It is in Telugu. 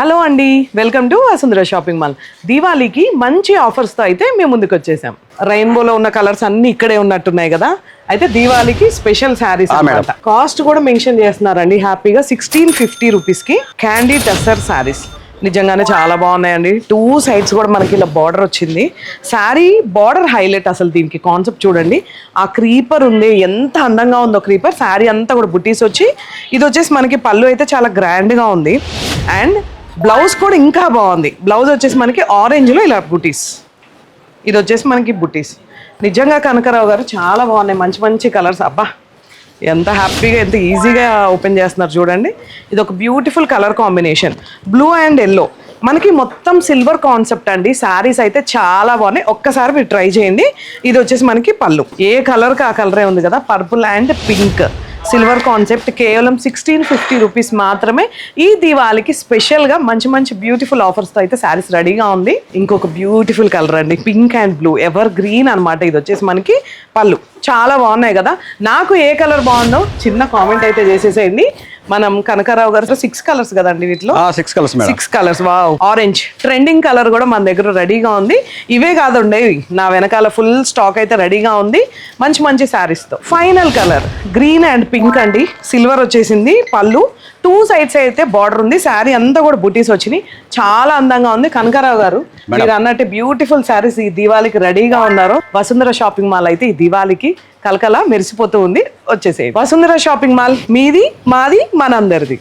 హలో అండి, welcome to Vasundhara shopping mall. దీవాళీకి మంచి ఆఫర్స్తో అయితే మేము ముందుకు వచ్చేసాం. రెయిన్బోలో ఉన్న కలర్స్ అన్ని ఇక్కడే ఉన్నట్టున్నాయి కదా. అయితే దీవాళీకి స్పెషల్ శారీస్ అన్నమాట. కాస్ట్ కూడా మెన్షన్ చేస్తున్నారండి హ్యాపీగా 1650 రూపీస్కి క్యాండీ టస్సర్ శారీస్. నిజంగానే చాలా బాగున్నాయండి. 2 సైడ్స్ కూడా మనకి ఇలా బార్డర్ వచ్చింది. Sari border highlight. అసలు దీనికి కాన్సెప్ట్ చూడండి, ఆ క్రీపర్ ఉంది, ఎంత అందంగా ఉందో క్రీపర్. శారీ అంతా కూడా బుటీస్ వచ్చి, ఇది వచ్చేసి మనకి పళ్ళు అయితే చాలా గ్రాండ్గా ఉంది. అండ్ బ్లౌజ్ కూడా ఇంకా బాగుంది. బ్లౌజ్ వచ్చేసి మనకి ఆరెంజ్లో ఇలా బుటీస్, ఇది వచ్చేసి మనకి బుటీస్. నిజంగా కనకరావు గారు చాలా బాగున్నాయి, మంచి మంచి కలర్స్. అబ్బా ఎంత హ్యాపీగా, ఎంత ఈజీగా ఓపెన్ చేస్తున్నారు చూడండి. ఇది ఒక beautiful colour combination, blue and yellow. మనకి మొత్తం సిల్వర్ కాన్సెప్ట్ అండి. శారీస్ అయితే చాలా బాగున్నాయి, ఒక్కసారి మీరు ట్రై చేయండి. ఇది వచ్చేసి మనకి పళ్ళు, ఏ కలర్కి ఆ కలరే ఉంది కదా, purple and pink silver concept. కేవలం 1650 రూపీస్ మాత్రమే. ఈ దీవాళికి స్పెషల్గా మంచి మంచి బ్యూటిఫుల్ ఆఫర్స్తో అయితే శారీస్ రెడీగా ఉంది. ఇంకొక బ్యూటిఫుల్ కలర్ అండి, pink and blue, ever green అనమాట. ఇది వచ్చేసి మనకి పళ్ళు. చాలా బాగున్నాయి కదా. నాకు ఏ కలర్ బాగుందో చిన్న కామెంట్ అయితే చేసేసేయండి. మనం కనకారావు గారు 6 కలర్స్ కదండి వీటిలో. 6 colours. Wow, orange trending colour కూడా మన దగ్గర రెడీగా ఉంది. ఇవే కాదండి, నా వెనకాల ఫుల్ స్టాక్ అయితే రెడీగా ఉంది మంచి మంచి శారీస్తో. Final colour green and pink అండి. సిల్వర్ వచ్చేసింది, పళ్ళు 2 సైడ్స్ అయితే బార్డర్ ఉంది. శారీ అంతా కూడా బుటీస్ వచ్చినాయి, చాలా అందంగా ఉంది. కనకారావు గారు మీరు అన్నట్టు బ్యూటిఫుల్ శారీస్ ఈ దీవాళికి రెడీగా ఉన్నారు. వసుంధర షాపింగ్ మాల్ అయితే ఈ దీవాళికి కలకల మెరిసిపోతూ ఉంది. వచ్చేసేయండి. వసుంధర షాపింగ్ మాల్ మీది, మాది, మనందరిది.